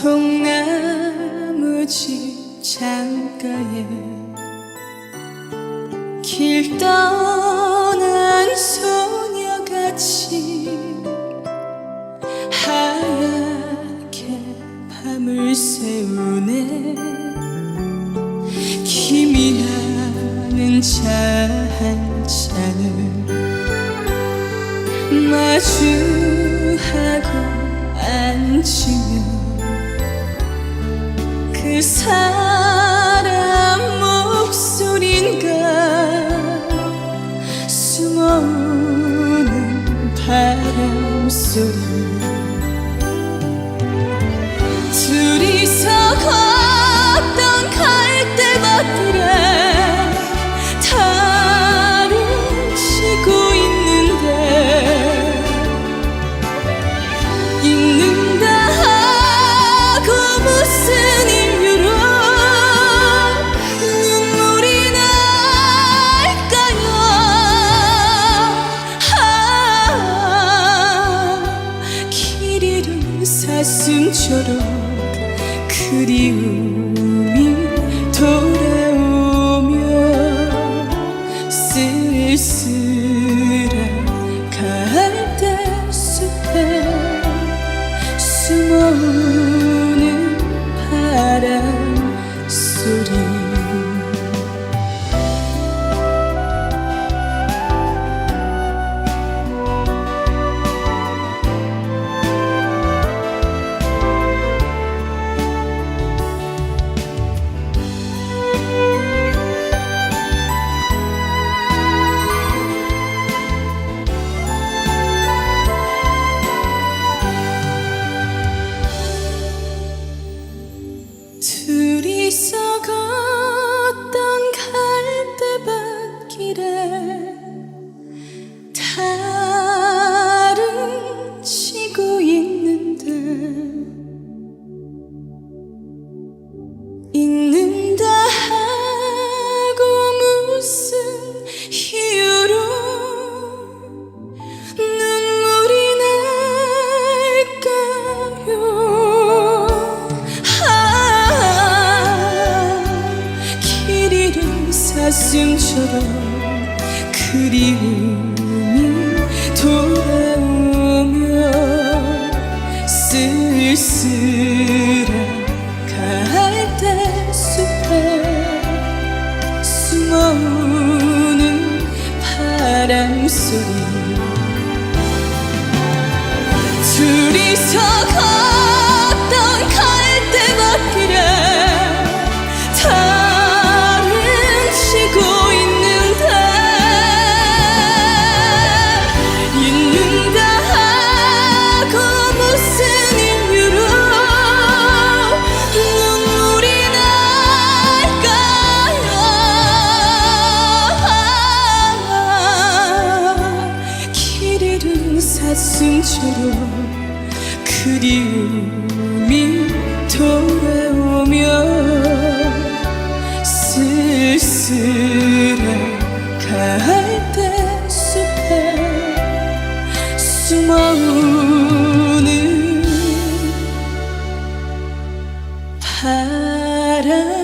통나무집 창가에 길 떠난 소녀같이 하얗게 밤을 새우네. 기미나는 차 한 잔을 마주하고 앉으면 그 사람 목소린가 숨어오는 바람소리. 둘이서 걷던 갈대밭들에 달을 치고 있는데 잊는다 하고 무슨 이유로 눈물이 날까요? 길 잃은 사슴처럼 그리움이 돌아오며 쓸쓸한 갈대숲에 숨어오는 바람 소리. 둘이서 걷던 갈대밭길에 달을 치고 있는데 잊는다 하고 무슨 이유로 눈물이 날까요? 사슴처럼 그리움이 돌아오며 쓸쓸한 갈대숲에 숨어오는 바람소리. 둘이서 걷던 갈대밭길에 사슴처럼 그리움이 돌아오며 쓸쓸한 갈대숲에 숨어오는 바람